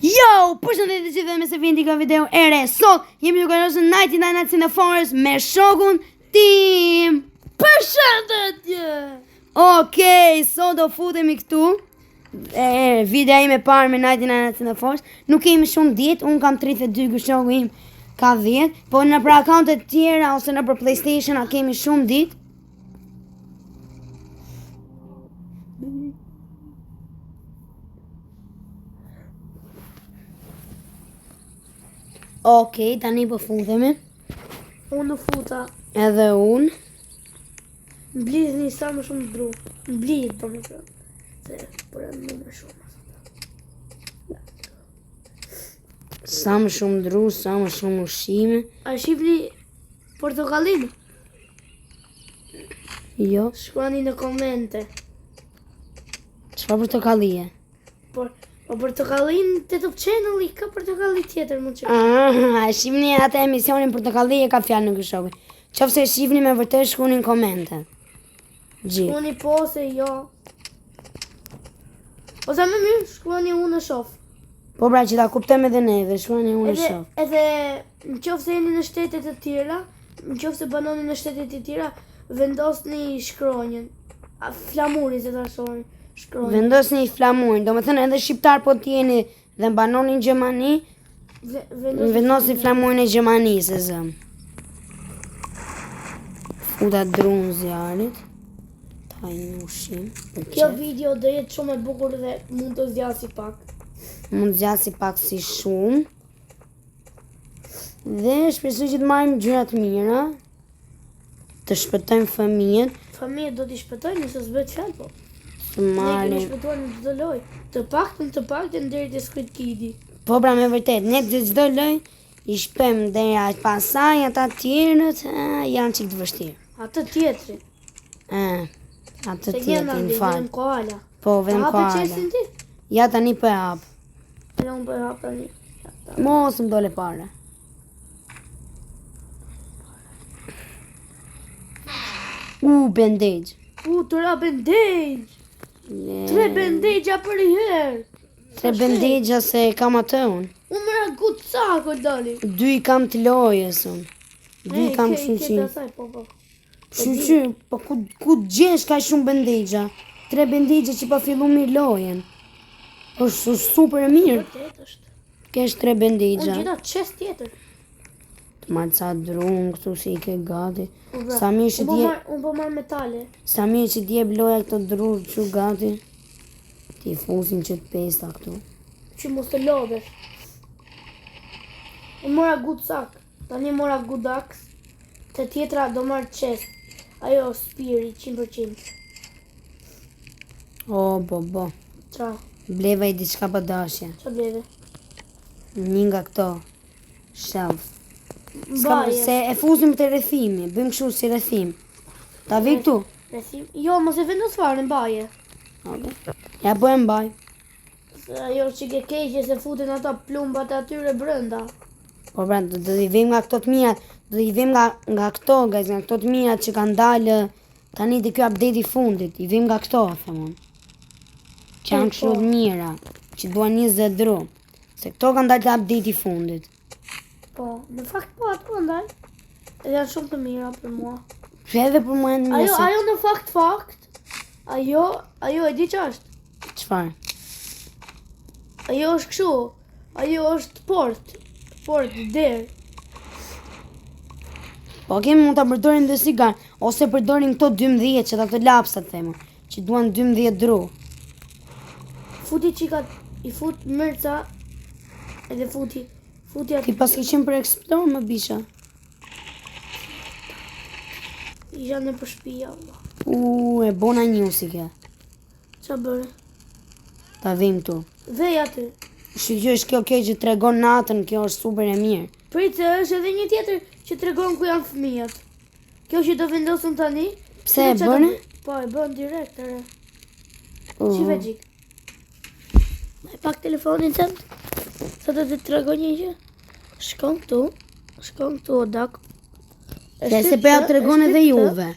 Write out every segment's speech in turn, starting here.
Jo, përshëndetje gjithëve me se vjen ka video e re. Sot jemi duke losur 99 Nights in the Forest me shokun tim. Përshëndetje. Okej, sot do futemi këtu. Videa ime parë me 99 Nights in the Forest. Nuk kemi shumë ditë, unë kam 32, shoku im ka 10, po në për akauntet tjera ose në për PlayStation a kemi shumë ditë. Okej, tani po futemi. Unë futa. Edhe unë. Mblidhni sa më shumë dru. Mblidh do më thënë. Se për e më shumë. Sa më shumë dru, sa më shumë ushqime. A shifni portokallin? Jo. Shkruani në komente. Çfarë portokallie? Po portokallin të Top Channel ka portokalli tjetër mund që. Shihni atë emisionin portokallie ka fjalë në këshovi. Qofse shihni me vërtet shkruani në komente. Shkruani po se jo. Ose më mirë shkruani unë e shoh. Po pra që ta kuptojmë edhe neve, shkruani unë e shoh. Edhe nëse jeni në shtete të tjera, nëse banoni në shtete të tjera, vendosni shkronjën. Flamuri se ta shohim. Shkronjën. Vendosni flamurin, do më thënë edhe shqiptar po t'jeni dhe banoni në Gjermani, vendosni flamurin e Gjermanisë e zëm. Futa drunë zjarit. Taj një ushim. Kjo video do jetë shumë e bukur dhe mund të zgjasi pak. Mund të zgjasi pak si shumë. Dhe shpresoj që të marrim gjëra të mira. Të shpëtojmë fëmijët. Fëmijët do t'i shpëtojnë nëse s'bëhet fjalë po. Të Ne marrim. kemi shpëtuar në çdo lojë. Të paktën deri te Squid Kidi. Po pra me vërtet, ne të çdo lojë i shpem deri aq pasaj ata tjerët janë çik të vështirë. Atë tjetri. Atë Se tjetër, jena në fal. vetëm koala. Po, vetëm Hapë koala. çestin ti? Ja tani po e hap. Ne unë po e hap tani. Mos më dole para. Bandage. Tëra bandage. 3 bandage për i herë. 3 bandage se kam atë unë. Unë mëra gut sako dali. 2 i kam të lojës unë. 2 i kam shuqi. Po. Shuqi, po ku gjesh ka shumë bandage? 3 bandage që pa fillu mirë lojen. është super e mirë. Vërtet është. Kesh 3 bandage. Unë gjitha çes tjetër. Të marrë ca drunë këtu si i ke gati. Ura, Sa mirë që dje... Unë po marr metale. Sa mirë që dje bloja këto drurë që gati. Ti fusin që të pesta këtu. Që mos të lodhesh. Unë mora gut sak. Tani mora gudaks. Të tjetra do marr chest. Ajo spiri 100%. Bo. Qa? Bleva i diçka pa dashje. Qa bleve? Një nga këto. Shelf. Mbaje. Se e fusim të rrethimi. Bëjmë kështu si rrethim. Ta vi këtu? Rrethim? Jo, mos e vendos fare mbaje. Okay. Ja po e mbaj. Se ajo që ke keqe se futen ata plumbat atyre brenda. Po pra, do i vim nga këto të mirat. Do i vim nga këto, guys, nga këto të mirat që kanë dalë tani të kjo update i fundit. I vim nga këto, themon. Që janë kështu të mira. Që duan 20 dru. Se këto kanë dalë të update i fundit. Po, në fakt po ato ndaj. Edhe janë shumë të mira për mua. Edhe për mua në mëse. Ajo në fakt. Ajo e di që është. Çfarë? Ajo është kështu. Ajo është port, der. Po kemi mund ta përdorim dhe sigar, ose përdorim këto 12 që ato lapsat thema, që duan 12 dru. Futi qikat, i fut mërca, edhe futi atë. Ti pas kishin për eksplor më bisha. Isha në për shpia, valla. E bona njusi kjo. Qa bërë? Ta vim tu. Vej aty. Shqyqysh kjo që tregon natën, kjo është super e mirë. Pritë, është edhe një tjetër që tregon ku janë fëmijët. Kjo që do vendosën tani. Pse e bënë? Po, e bën direkt, ere. Qive gjik. E pak telefonin tëmë. Sa do të tregon një që. Shkon këtu, o dak. Se se përja të tregon edhe juve.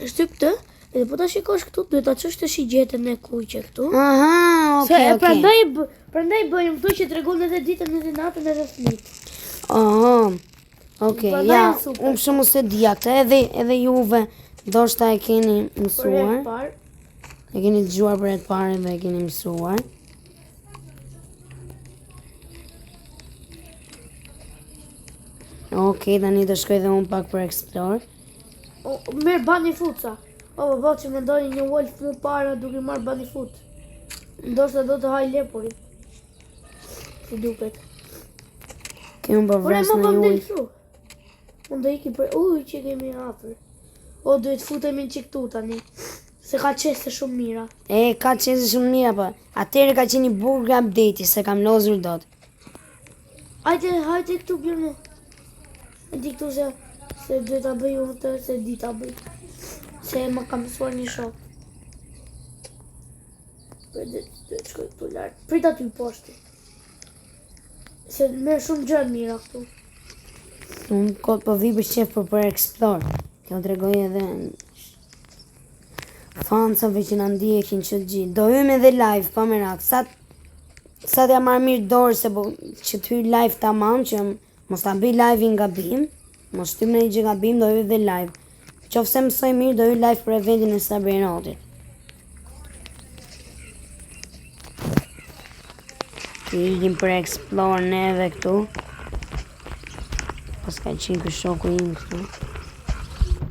E shtyp të, Edhe po ta shikosh këtu, duhet ta çosh të shigjetën e kuqe këtu. Aha, Se okay. prandaj bëjmë këtu që tregon edhe ditën edhe natën edhe fëmijët. Okay, Prandaj ja, janë super. unë shumë se dija këtë, edhe juve, ndoshta e keni mësuar, Parë. e keni dëgjuar për e të parë dhe e keni mësuar. Okej, tani do shkoj dhe unë pak për Explore. Merë bani futsa. Po që me ndoni një wolf mu para duke marrë bani fut. Ndoshta do të haj lepurin. Si duket. Kemë për Ore, vras ma në pam del juj. kështu. Unë do iki për... që kemi hapër. Duhet futemi në qiktu tani. Se ka qese shumë mira. Ka qenë shumë mira, po. Atëre ka qenë i burg update-i, se kam lozur dot. Hajde këtu bjërnë. E di këtu se duhet ta bëj unë të, se di ta bëj. Se më kam mësuar një shok. Duhet shkoj këtu lartë. Prit aty poshtë. Se merr shumë gjëra mira këtu. Unë kot po vi për qef për Explore. Kjo tregoj edhe fansave që na ndjekin që gjithë. Do hymë edhe live, pa merak. Sa t'ja marrë mirë dorë se që t'hyr live tamam, që mos ta bëj live-in gabim, mos shtyp në një gjë gabim, do hyr edhe live. Qofse mësoj mirë, do hyr live për eventin e Sabrinatit. Ikim për Explore neve këtu. Pas ka qenë kë shoku im këtu.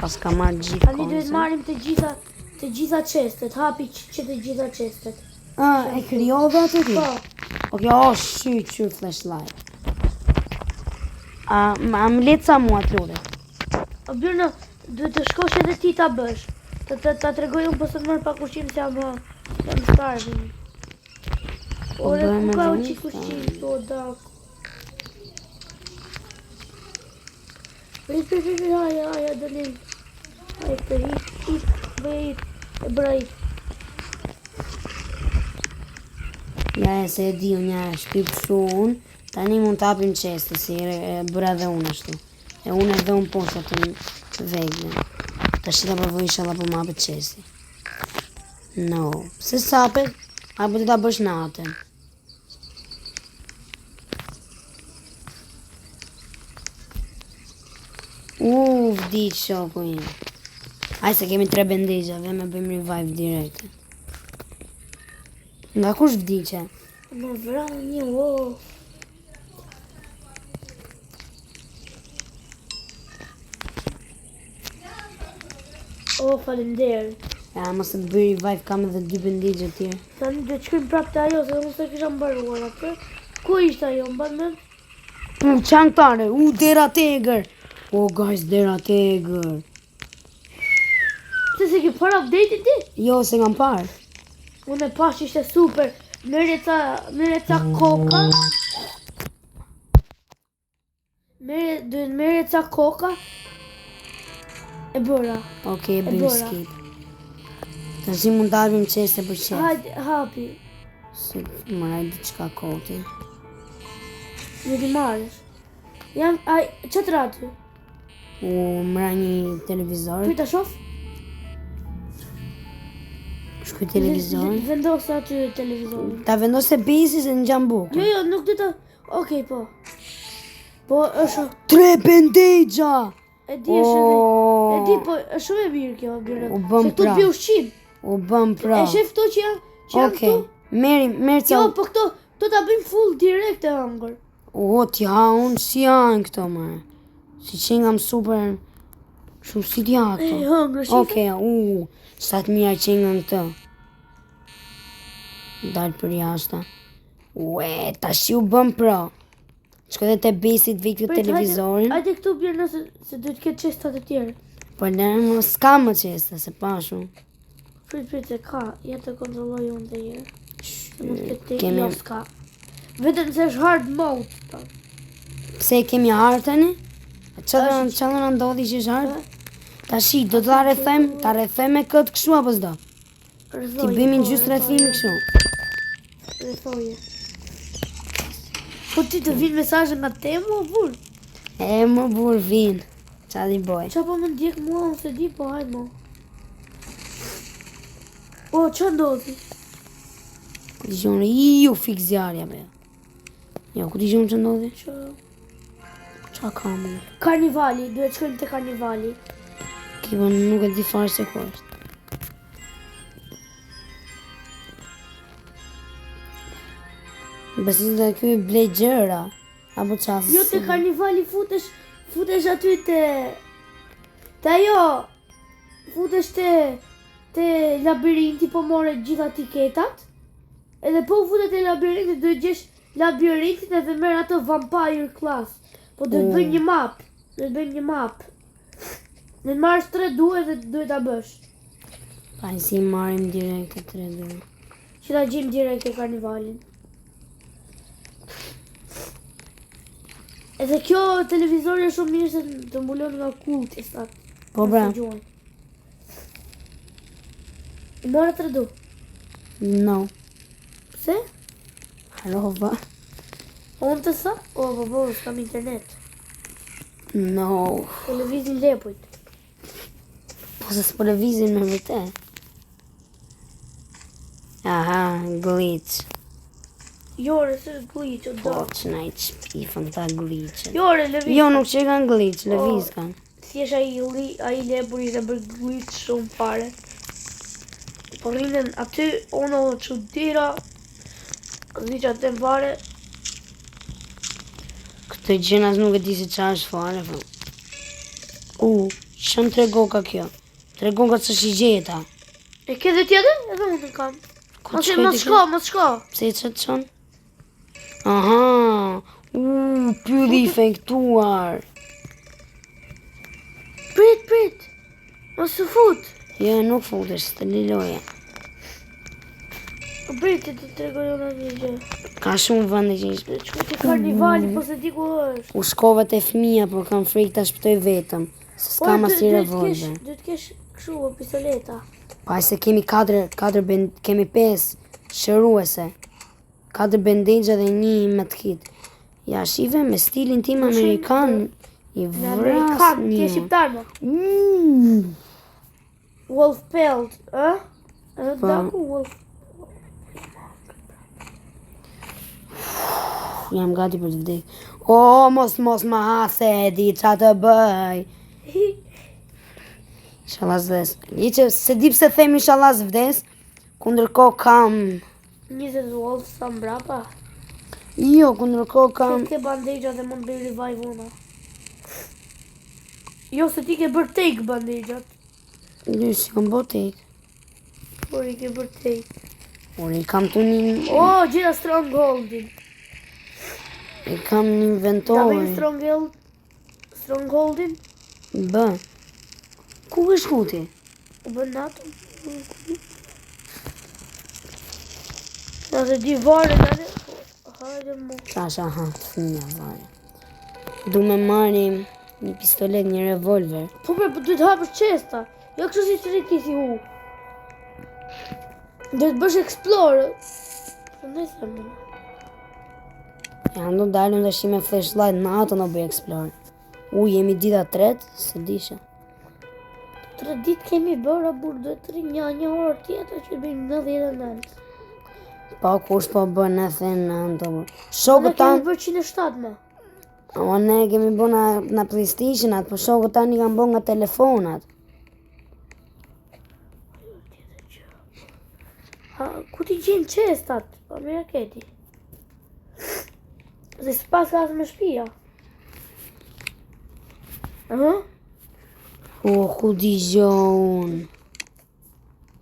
Pas ka marrë gjithë Tani duhet marrim të gjitha çestet, hapi që të gjitha çestet. E krijove atë ti? Po. Okej, qyr flashlight. Më leca mua të lutet. Bjërnë, duhet të shkosh edhe ti ta bësh. Ta tregoj unë pësë të mërë pak ushqim se jam starving. Ore, ku ka u qik ushqim të o dak? Haja, dëllim. Haja, për bëj e brajt. Ja, se e di unë ja shtyp kështu unë. Tani mund të hapim qeste, si bëra dhe unë ashtu. E unë e dhe unë poshtë të veglën. Ta shita përvoj isha po më hapet qesti. No, se sapet, apo ti ta bësh natën. Vdiq shoku im. Aj se kemi 3 bandagea, dhe me bëjmë revive direkt. Nga kush vdiqe? Më vrau një falenderë. Ja, mos e bëj revive, kam edhe 2 bandagea tjerë. Tani do të shkojmë prapë te ajo, se unë se kisha mbaruar atë. Ku ishte ajo, mban mend? Qankare, dera tegër. Guys, dera tegër. Se ke parë update-in ti? Jo, se kam parë. Unë e pash ishte super. Merre ca koka. Merre ca koka. E bëra. Okej, bëjmë bëra. skip. Tash mund të hapim qeste për qef. Hajde, hapi. Se marraj diçka koti. Një ti marrësh. Që të ratu? Mra një televizor. Kuj ta shof? Shkuj televizor. Vendosë aty televizorin. Ta vendose bisi se në gjam bukë. Jo, nuk du të... Okej, po. Po, është... 3 bandagea! E di është edhe... E di, po, është shumë e mirë kjo, bjërë. U bëm Se këtu pra. të bje ushqim. U bëm pra. E shef këto që janë Okej. këtu? Merë ca... Jo, po këto ta bëjmë full direkt e hangër. T'ja unë si janë këto, mërë. Si që ngam super... Shumë si t'ja E, këto. hangër, shife. Okej, sa të mira që ngam këto. Dalë për jashta. Tash u bëm pra. Shko dhe te besit vik të televizorin. Hajde këtu bjerë nëse se duhet këtë qestat e tjere. Po nërë më s'ka më qesta, se pashu. Prit, se ka. Ja të kontrolloj unë dhe jere. Mos këtë Kemi- jo s'ka. Vetëm se është hard mode. Pa. Pse kemi hartëni? Që do në ndodhi që është hartë? Tashi, do të ta rrethojmë me këtë kështu apo s'do? Ti bëjmë një gjysë rrethimi kështu. Rrethoje. Po ti të vinë mesazhe nga Temu o burr? Më burr vinë. Qa di boj? Qa po më ndjek mua, unë se di, po hajde mo. Po, që ndodhi? Ku t'i gjonë u fik zjarja be. Jo, ku t'i gjonë që ndodhi? Që... Qa ka mu? Karnivali, duhet shkojmë të karnivali. Kipa nuk e di farë se ku është. Besi dhe kjo i blej gjëra. Apo qasë. Jo të karnivali futesh aty të ajo. Futesh të labirinti po more gjitha tiketat. Edhe po futet e labirinti duhet gjesh labirintin edhe merr atë vampire class. Po duhet bëj një map. Në marrësh 3 duhe dhe duhet ta bësh. Pa i si marim direkt e 3 duhe. Që ta gjim direkt e karnivalin. Edhe kjo televizori është shumë mirë se të mbulon nga kulti stat. Po bra. I morë 3 du. No. Pse? Harova. Unë të sa? Po, s'kam internet. No. Televizin lepujt. Po se s'po levizin me vërtet. Aha, glitch. Jore, se glitch o Po, do. që na i qpifën ta glitchet. Jore, leviz. Jo, nuk që i kanë glitch, leviz kanë. Thjesht ai lepur i ka bërë glitch shumë fare. Po rrinen aty, ono që dira. Glitch atë në fare. Këtë gjenas nuk e di se qa është fare, po. Shën 3 goka kjo. 3 goka që shi gjeta. E ke dhe tjetër? Edhe unë kam. Ku Mos qëti shko. Pse që të qënë? Aha. Pylli i infektuar. Prit. Mos u fut. Jo, nuk futesh, të liloja. Prit, të tregoj unë një gjë. Ka shumë vënde që ishte. Shkoj te karnivali, po se di ku është. U shkova te fëmia, por kam frikë ta shpëtoj vetëm. Se s'kam asnjë revolver. Duhet kesh kështu pistoleta. Pa se kemi 5 shëruese. 4 bendexha dhe 1 medkit. Ja, shive me stilin tim amerikan i Në vras Amerikan, ti je një. shqiptar më. Wolf pelt, ë? Edhe Po. daku wolf. Jam gati për të vdek. O, mos ma hase, di qa të bëj. Inshallah s'vdes. Liqe, se di pse themi inshallah s'vdes, kundërko kam... 20 wolf sa mbrapa. Jo, kundërko kam... Ke bandagea dhe mund bëj revive una. Jo, se ti ke bërë take bandageat. Jo, si kam botek. Por i ke bërë take. Por i kam të një... Gjitha strongholdin. I kam një Ta inventori. bëj strongholdin? Bë. Ku është kuti? U bën nato. Nëse di vare tani. Hajde mo. Tasha, aha, fëmija, vare. Du me marrim një pistolet, një revolver. Po duhet hapësh çesta. Jo kështu si triki si hu. Duhet bësh explore. Ne them. Ja, ndo dalëm dhe shi me flashlight në ato në bëj explore. Jemi dita 3, se disha. 3 ditë kemi bërë, burë, duhet të një orë tjetër që bëjmë 99. Pa kush po bën në thënë në antë. Ne Shokët kemi tanë, bërë 107 më. o ne kemi bën në PlayStation-at, po shokët tanë i kanë bën nga telefonat. Ku ti gjenë çestat? Po me raketi. Dhe s'pas ka asë me shpia. Aha. Ku di gjohun.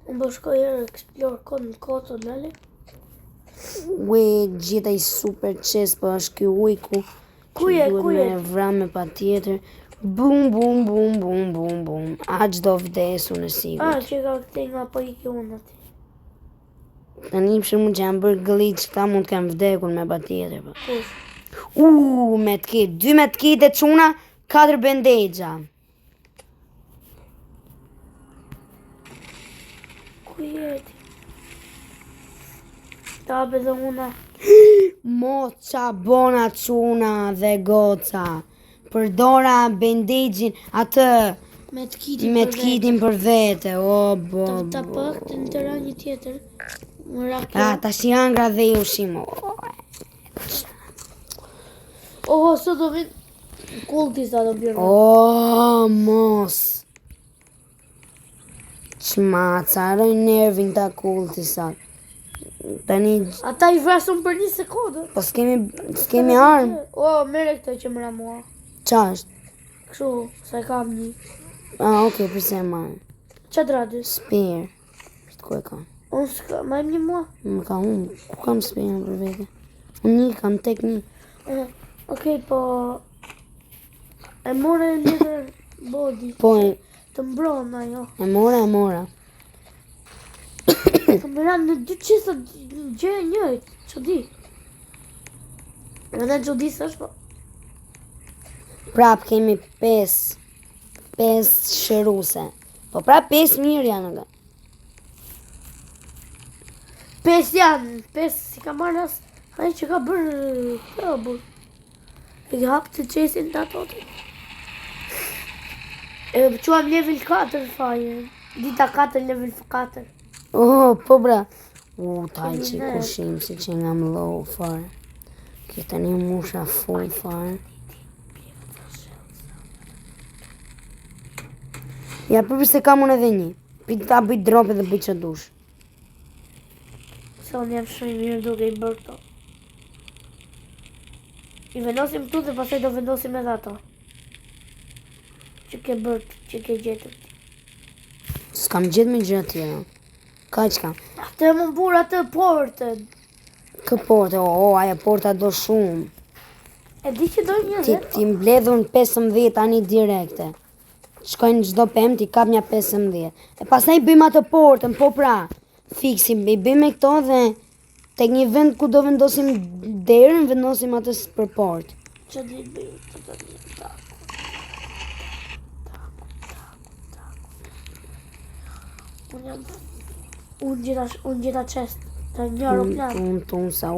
Unë bë shkoj herë explore kod në koto lale. Gjitha i super chest, po është ky ujku. Ku je? Me vrame pa tjetër. Bum, bum, bum, bum, bum, bum. Aq do vdesu në sigurt. Që ka këte nga po i ke unë ati. Tani për shembull që janë bërë glitch, këta mund të kanë vdekur me pa tjetër. Po. Kush? Me të kit, 2 me të kit e çuna, 4 bendexha. Ku jeti? Ta be dhe una. Moça, bona çuna dhe goca. Përdora bendexhin atë Me të kitin Me për të kitin për vete, o bo. Ta pak të në tëra një tjetër. Më rakë. Ah, tash janë gra dhe ushim. Sot do vinë kulti sa do bjërë. O, mos. Çmacaroj nervin ta kultisa. Tani, Ata i vrasën për 1 sekundë. po s'kemi armë. Mere këtë që më ra mua. Qa është? Kështu, sa e kam një. Okej, përse e marrë. Qa dradës? Spear. Ku e kam? Unë s'ka, ma im një mua. Më ka unë, ku kam spear për vete? Unë një kam tek një. Okej, po... E more një body. Po, Të mbron ajo. e mora. Të më ranë në 2 qisa gjë e njëjt. Që di? Edhe që di së është po. Prap kemi 5 shëruse. Po prap 5 mirë janë nga. 5 janë, 5 si ka marrë as. Ai që ka bërë kjo bur. E ka hapë të qesin të atote. E quam level 4 fajën. Dita 4 level 4. Po bra. Taj që kushim si që nga më low fare. Këtë një musha full fare. Ja, përse kam unë edhe një. Pitë ta bëjt drop edhe bëjt që dush. Se unë jam shumë mirë duke i bërë to. I vendosim këtu dhe pasaj do vendosim edhe ato. Që ke bërë, që ke gjetër. S'kam gjetë me gjë tjera. Ka që kam? Të më burë atë portën. Kë porta, aja porta do shumë. E di që do një dhe? Ti mbledhun 15 tani direkte. Shkojnë çdo pemë ti kap një 15. E pastaj bëjmë atë portën, po pra. Fiksim, i bëjmë këto dhe tek një vend ku do vendosim derën, vendosim atë për portë. Që di bëjmë të të një taku. Unë gjitha qest të një aeroplan. Unë sa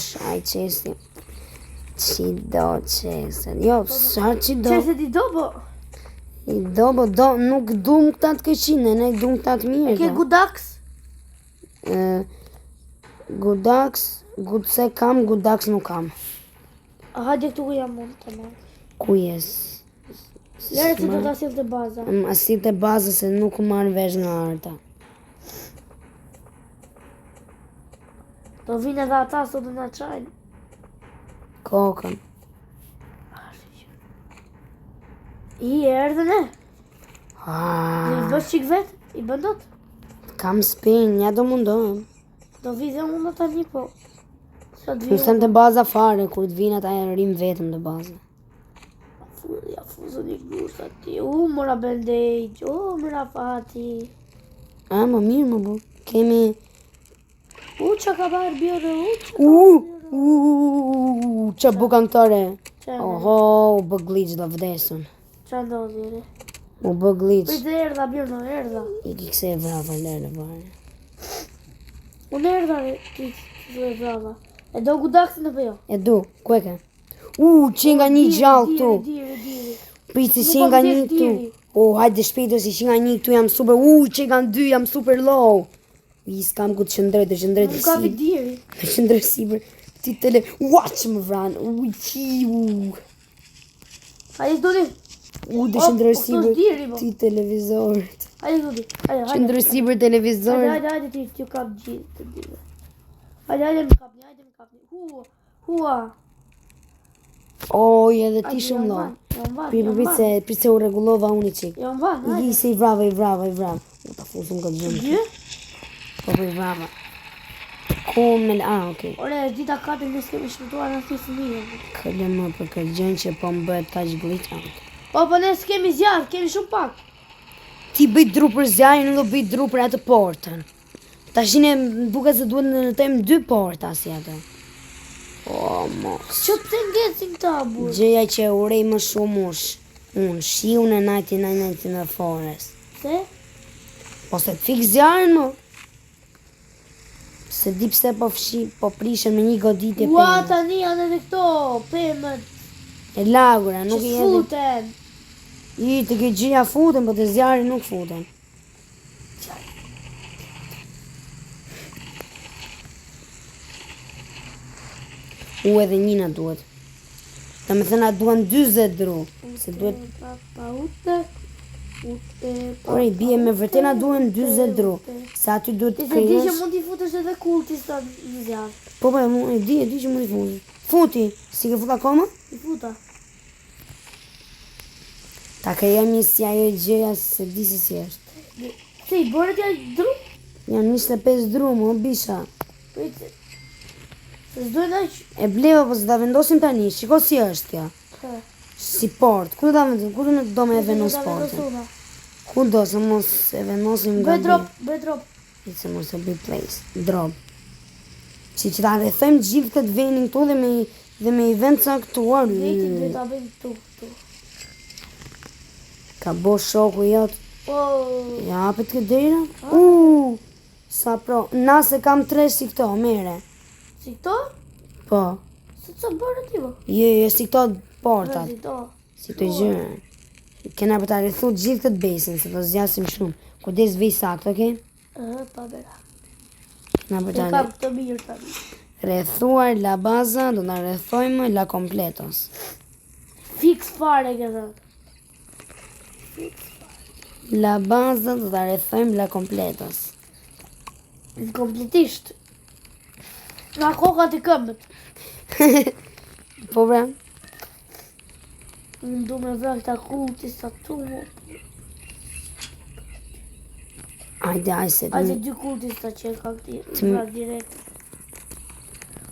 shaj qesti. Qi do qestet. Jo, sa qi do. Qestet i do, po? I do, nuk dum këta të këqine, ne dum këta të mirë. E ke Gudaks? Gudaks, gudse kam, Gudaks nuk kam. Hajde këtu ku jam mund të marrë. Ku jes? Lere që do të asil të baza. Asil të baza se nuk marrë vesh nga arta. Do vinë edhe ata sot të nga qajnë. Kokën. I erdhën e? Ah, I bësh qik vetë? I bëndot? kam spin, ja do mundohem. Do vi dhe unë ata një po. Sa të Nuk thënë të baza fare, kur të vinë ata e rrim vetëm të baza. Ja fuzën i gusht ati. Mëra bandage, mëra fati. Më mirë më bu. Kemi... Që ka barë bjërë, Që bukan këtore. Që Oho, u bë glitch do vdesën. Qa ndodhjeri? U bë glitch. Prit dhe erdha bjërë, erdha. I ki kse e vrava lere bare. Unë erdha ti të vrava. E do Gudaksin në pëjo? E du, ku e ke? Që nga një gjallë këtu. Diri. Priti që nga një këtu. Hajde shpejto si që nga një këtu jam super. Që nga 2 jam super low. I s'kam ku të qëndrej Nuk ka vi diri. Të qëndrej sipër. Ti tele... që më vranë. Qiu. Hajde s'do di. Të qëndrej po, sipër. diri, po. Ti televizorët. Hajde s'do di. Qëndrej sipër televizorët. Hajde ti t'ju kap gjithë të dire. Hajde më kapni. Hua. Edhe ti shumë lo. Jam van. Prit se u regullova unë i qik. Jam van, I hajde. se i vrava. U ta fusëm këtë gjëmë. Gjë? Po i vrava. Okej. Ore, dita 4 në s'kemi shpëtuar në thjesë një. Këllë më për këtë gjënë që po më bëhet kaq glitch. Po ne s'kemi zjarë, kemi shumë pak. Ti bëj dru për zjarin, nuk do bëj dru për atë portën. Tashine buka se duhet në temë 2 porta si atë. Mos. Që pëse ngecin këta, burë? Gjëja që urej më shumë unë shiu në 99 në forest. Se? Po se të fik zjarin më. Se di pse po prishën me një goditje Ua, pemë. tani janë edhe këto, pëmët. E lagura, nuk Që i edhe... futen. I të gjia futen, po të zjarri nuk futen. Edhe njëna duhet. Ta me thëna duan 20 dru. Se duhet... Ore, i bie me vërtena duhen 20 dru. Se aty duhet Ti të se di që krijesh... mund t'i futesh edhe kultista në zjarë. Po, e di që mund i futi. Futi, si ke fut akoma? I futa. Ta ka jemi si ajo gjëja se di se si është. Se i bërë t'ja dru? Janë 25 dru, më bisha. Se s'dojnë aq. E bleva, po se da vendosim tani, shiko si është kjo. Si port, ku do me e vendos portin? Ku do, se mos e vendosim nga Bëj drop. Se mos e bëj place, drop. Që ta rrethojmë gjithë këtë venin këtu dhe me i vend caktuar. Vetin dhe ta bëjmë këtu. Ka bo shoku jot. Ja, hapet këtë dera? Sa pro, nase kam 3 si këto, mere. Si këto? Po. Se të bërë t'i bo? Jo, si këto portat. Si këto gjëra. Kena për ta rrethu gjithë këtë besin, se do zgjasim shumë. Kujdes vij saktë, okej? Pa bera. Kena për E ta kam të mirë tani. rrethuar la baza, do na rrethojmë la completos. Fix fare ke thënë. La baza do ta rrethojmë la completos. Kompletisht. Nga kokat i këmbët. Po bra? Unë du me vrak ta kultista tu. Ajde, se Ajde 2 kultista që e ka këti vrak direkt.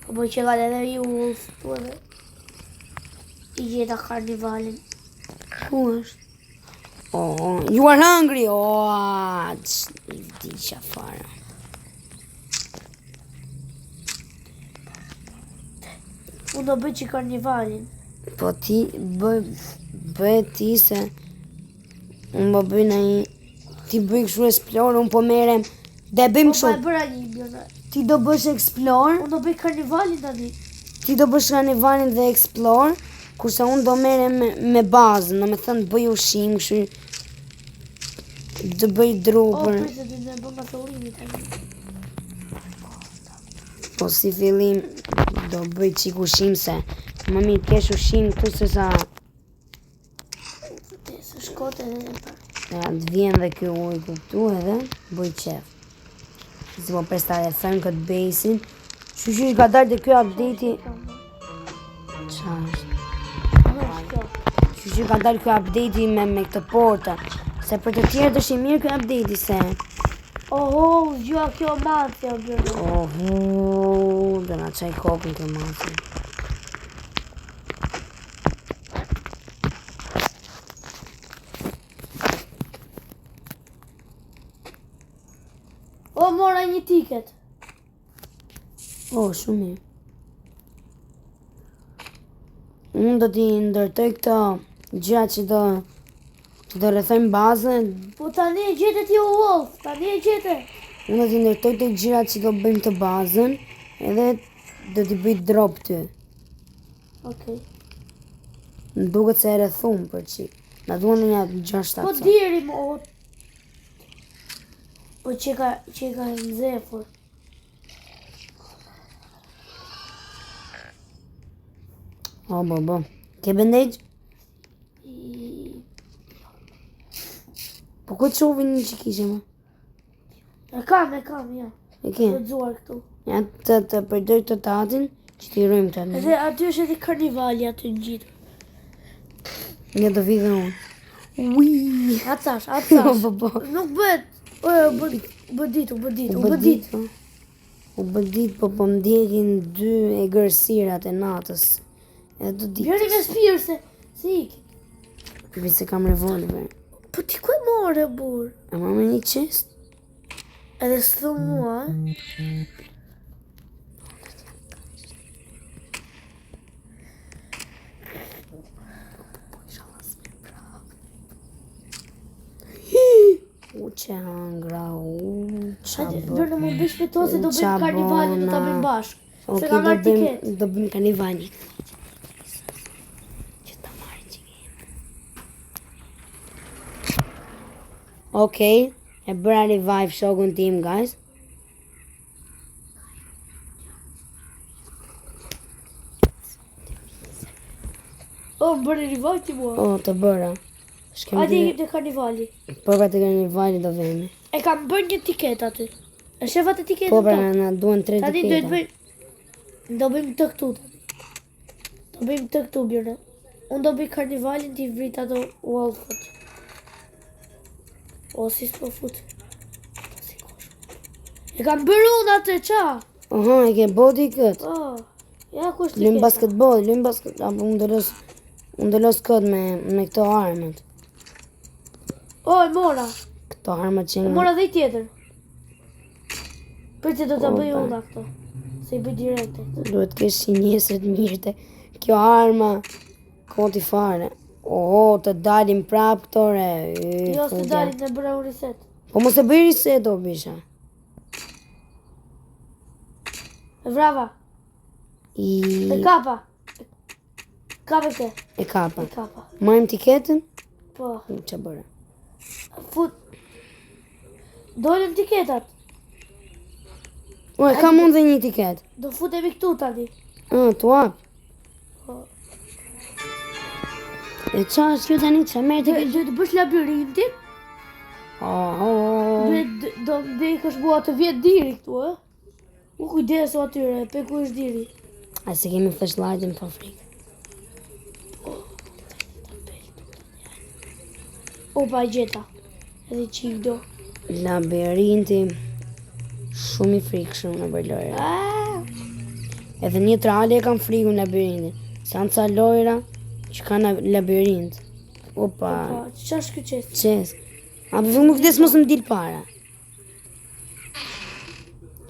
Po që ka edhe ju wolf tu edhe. I gjeta karnivalin. ku është? Oh, you are hungry. Oh, i vdiqa fare. Unë do bëj që karnivalin. Po ti bëj ti se unë më bëj në një ti bëj kështu explore, unë po merem dhe bëjmë Po pa e kështu. bëra një bjona. Ti do bësh explore, Unë do bëj karnivalin tani. ti do bësh karnivalin dhe explore, kurse unë do merem me bazën, do me thënë bëj ushim, kështu do bëj dru për... Prese dhe ne bëma fillimi tani. Po si fillim do bëj qik ushim se më mirë kesh ushim këtu se sa Se shkote edhe në parë. ja, të vjen dhe kjo ujë këtu edhe bëj qef. Si po pres ta rrethojmë këtë basin. Që ka dalë dhe kjo update-i. Qa është? Që ka dalë kjo update-i me këtë porta. Se për të tjerë është i mirë kjo update-i se... Oho, zgjua kjo mafja, bjona. Oho, dhe na qaj kokën kjo mafja. O, mora një tiket. Oh, shumë mirë. Unë do t'i ndërtoj këto gjëra që do rrethojmë bazën. Po tani e gjetet jo wolf, tani e gjetet. Unë do t'i ndërtoj të gjërat që do bëjmë të bazën, edhe do t'i bëj drop ty. Okej. Më duket se e rrethum për qik. Na duhen një 6-7 Po diri mo. Po që ka në zefur. O, bo. Ke bandage? Po këtë qovi një që kishe më? E kam, ja. E ke? Të dzuar këtu. Ja të përdoj të tatin, që t'i rrujmë të në. Edhe aty është edhe karnivali aty në gjitë. Një do vi dhe unë. Ui! Atësash. Po. Nuk bëhet. Bë ditë. U bë dit, po më ndjekin 2 e gërsirat e natës. E do ditë. Bjërni me spirë se iki. Përvi se kam revolver. Po ti ku e more, burë? E ma me një qest? Edhe së thë mua. U që hangra, qa Hajde, bë. bërë më bëj shpejto se do bëjmë karnivalin, do ta bëjmë bashkë. Se Okej, ka marrë tiket. do bëjmë karnivalin. Që ta marrë që Okej, e bëra revive shokun tim, guys. O, më bërë rival ti mua. O, të bëra. Shkem Hajde dire... i të karnivali. Po pra të karnivali do vemi. E kam bërë një tiket aty. E shefat e tiketën Po pra ta? na duhen 3 Tani do të tiketa. bëjmë... Do bëjmë të këtu tani. Do bëjmë të këtu, Bjorne. Unë do bëj karnivalin t'i vrit ato Wolfët. O, si s'po fut. E kam bërë unë atë, qa? Aha, e ke bodi këtë. Oh, ja ku është Lym tiketa. basket. Apo unë dëlos këtë me këto armët. O, e mora. Këto armët që E mora dhe i tjetër. Për që do t'a O, bëj ba. unë ato. Se i bëj direkte. duhet kesh si njësët mirë të kjo arma. Koti fare. Oho, të dalim prap këtore. Jo, se dalit në bëra unë reset. Po mos e bëj reset o bisha. E vrava. E kapa. Kapa ke. E kapa. E kapa. Majmë tiketën? Po. Që bëra? Fut. Dolem tiketat. O, e kam unë dhe një tiket. Do futemi këtu tani. Tu hap. Po. E qa është kjo tani që merë tiket? Duhet të bësh labirintin. Oh. Do ndekësh bua të vjet diri këtu, e? U kujdesu atyre, pe ku është diri. A se kemi flashlightin pa frikë. Opa, gjeta. Edhe qik do. Labirinti shumë i frikshëm në bërlojra. Ah, Edhe një trale e kam friku në labirintin. Sa në ca lojra që ka në labirint. Opa, pa, qa është kjo qesë? qes. A për më këtes mos më dil para.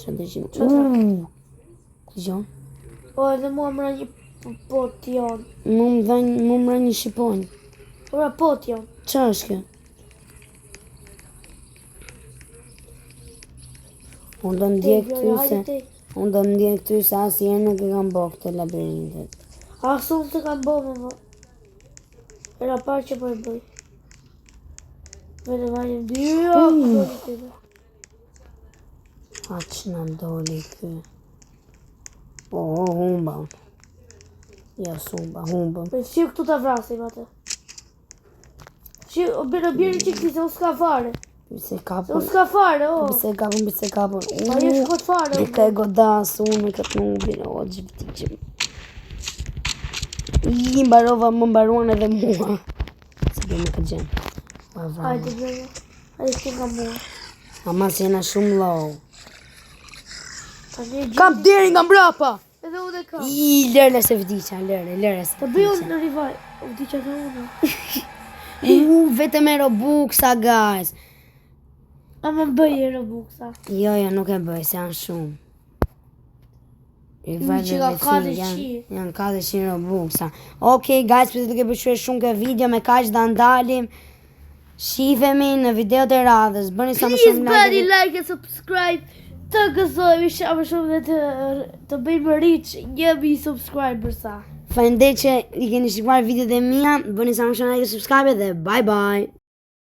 Që të qimë. Gjo? O, edhe mua mëra një pot janë. Mu më ra një shqiponjë. Ora pot janë. Qa është kjo? Unë do ndjek ty se... Unë do ndjek ty se asë jenë nuk e kam bo këtë labirintet. A, së unë të kam bo me më. Era parë që po e bëj. Vete vajem dyjo, doli të. A që në doli kë? Humba. Ja, humba. Po shiu këtu ta vrasim atë. Shiu, o bjerë që këti se u s'ka fare. Bise Se u kapën. s'ka fare, o. Bise kapën. Pa jesh kot fare, Dhe ka e godasë unë me këtë nubin. O, gjithë që... I mbarova, më mbaruan edhe mua. Se bëjmë këtë gjenë. Hajde, bjerë. Hajde s'ke nga mua. Ama se jena shumë low. Tani e gjithë. Kam deri nga mbrapa! Edhe unë e kam. I lërë se vdiqa, lërë se Të bëj unë në rivaj. U di që të unë. Vetëm e Robuksa, guys. A më bëj e Robuksa. Jo, nuk e bëj, se janë shumë. Që ka 400. Janë 400 Robuksa. Okej, guys, përse duke përshuar shumë këtë video, me kaq da ndalim. Shifemi në videot e radhës. Bëni sa më Please, shumë bëni like e subscribe. Të gëzojmë isha më shumë dhe të bëjmë reach 1000 subscriber sa. Faleminderit që i keni shikuar videot e mia. Bëni sa më shumë like e subscribe dhe bye bye.